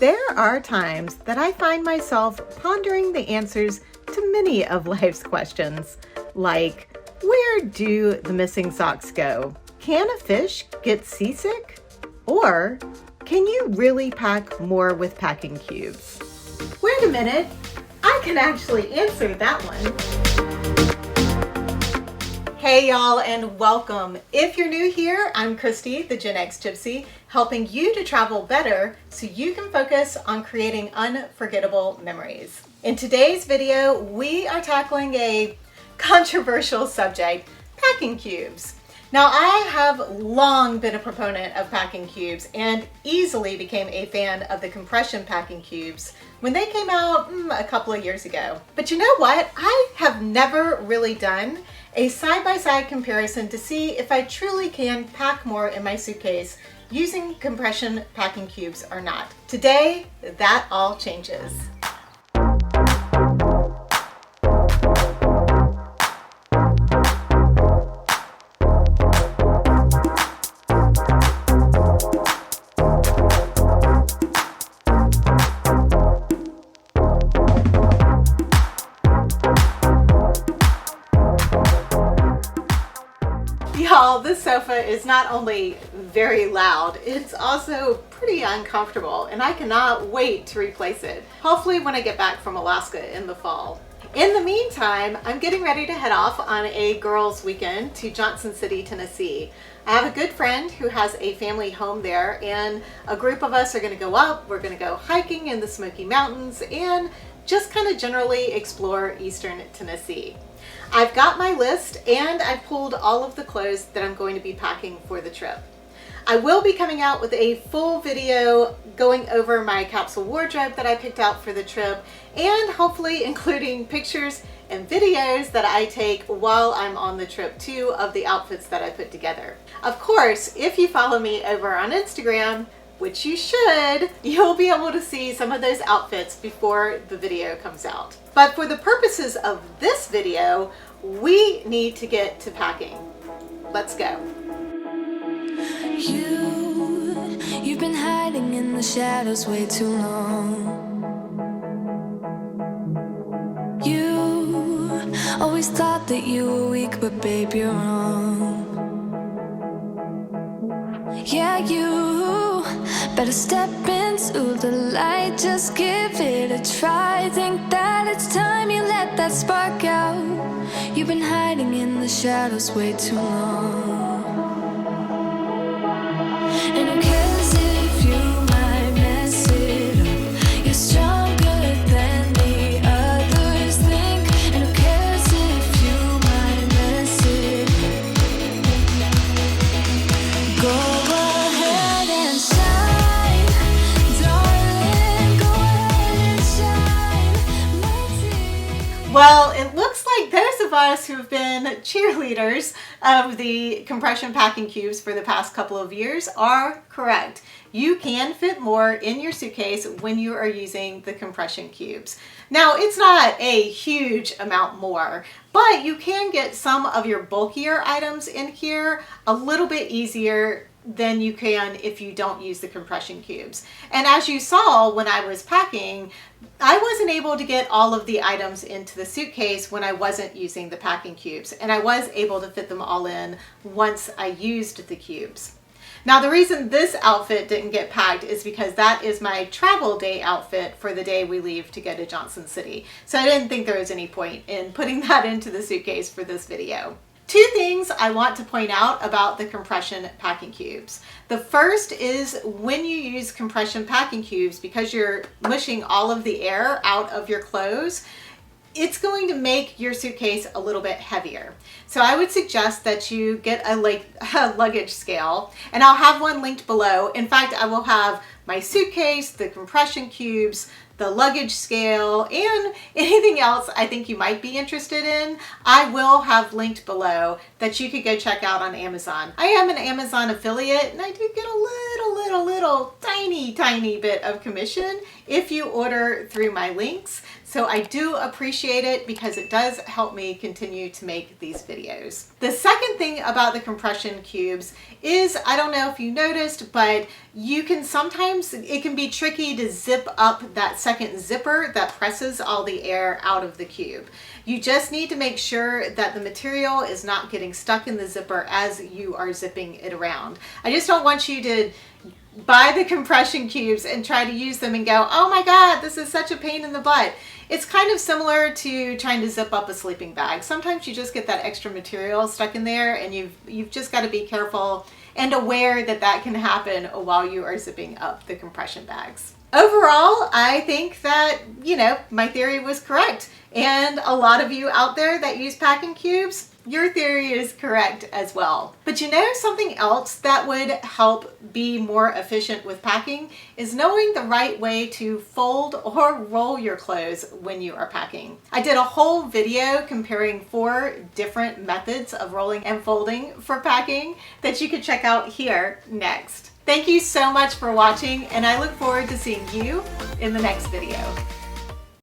There are times that I find myself pondering the answers to many of life's questions, like, where do the missing socks go? Can a fish get seasick? Or can you really pack more with packing cubes? Wait a minute, I can actually answer that one. Hey y'all, and welcome. If you're new here, I'm Christi, the Gen X Gypsy, helping you to travel better so you can focus on creating unforgettable memories. In today's video, we are tackling a controversial subject, packing cubes. Now, I have long been a proponent of packing cubes and easily became a fan of the compression packing cubes when they came out a couple of years ago. But you know what? I have never really done a side-by-side comparison to see if I truly can pack more in my suitcase using compression packing cubes or not. Today, that all changes. Y'all, this sofa is not only very loud, it's also pretty uncomfortable, and I cannot wait to replace it. Hopefully when I get back from Alaska in the fall. In the meantime, I'm getting ready to head off on a girls' weekend to Johnson City, Tennessee. I have a good friend who has a family home there, and a group of us are going to go up. We're going to go hiking in the Smoky Mountains and just kind of generally explore eastern Tennessee. I've got my list and I've pulled all of the clothes that I'm going to be packing for the trip. I will be coming out with a full video going over my capsule wardrobe that I picked out for the trip, and hopefully including pictures and videos that I take while I'm on the trip too of the outfits that I put together. Of course, if you follow me over on Instagram, which you should, you'll be able to see some of those outfits before the video comes out. But for the purposes of this video, we need to get to packing. Let's go. You've been hiding in the shadows way too long. You always thought that you were weak, but babe, you're wrong. Yeah, you better step into the light, just give it a try. Think that it's time you let that spark out. You've been hiding in the shadows way too long. And who cares if you might mess it up? You're stronger than the others think. And who cares if you might mess it up? Go Well, it looks like those of us who've been cheerleaders of the compression packing cubes for the past couple of years are correct. You can fit more in your suitcase when you are using the compression cubes. Now, it's not a huge amount more, but you can get some of your bulkier items in here a little bit easier than you can if you don't use the compression cubes. And as you saw when I was packing, I wasn't able to get all of the items into the suitcase when I wasn't using the packing cubes, and I was able to fit them all in once I used the cubes. Now, the reason this outfit didn't get packed is because that is my travel day outfit for the day we leave to go to Johnson City. So I didn't think there was any point in putting that into the suitcase for this video. Two things I want to point out about the compression packing cubes. The first is when you use compression packing cubes, because you're mushing all of the air out of your clothes, it's going to make your suitcase a little bit heavier. So I would suggest that you get a luggage scale, and I'll have one linked below. In fact, I will have my suitcase, the compression cubes, the luggage scale, and anything else I think you might be interested in, I will have linked below that you could go check out on Amazon. I am an Amazon affiliate, and I do get a little tiny bit of commission if you order through my links. So I do appreciate it because it does help me continue to make these videos. The second thing about the compression cubes is, I don't know if you noticed, but you can sometimes sometimes it can be tricky to zip up that second zipper that presses all the air out of the cube. You just need to make sure that the material is not getting stuck in the zipper as you are zipping it around. I just don't want you to buy the compression cubes and try to use them and go, oh my God, this is such a pain in the butt. It's kind of similar to trying to zip up a sleeping bag. Sometimes you just get that extra material stuck in there, and you've just got to be careful and aware that that can happen while you are zipping up the compression bags. Overall, I think that, my theory was correct. And a lot of you out there that use packing cubes, your theory is correct as well. But something else that would help be more efficient with packing is knowing the right way to fold or roll your clothes when you are packing. I did a whole video comparing 4 different methods of rolling and folding for packing that you can check out here next. Thank you so much for watching, and I look forward to seeing you in the next video.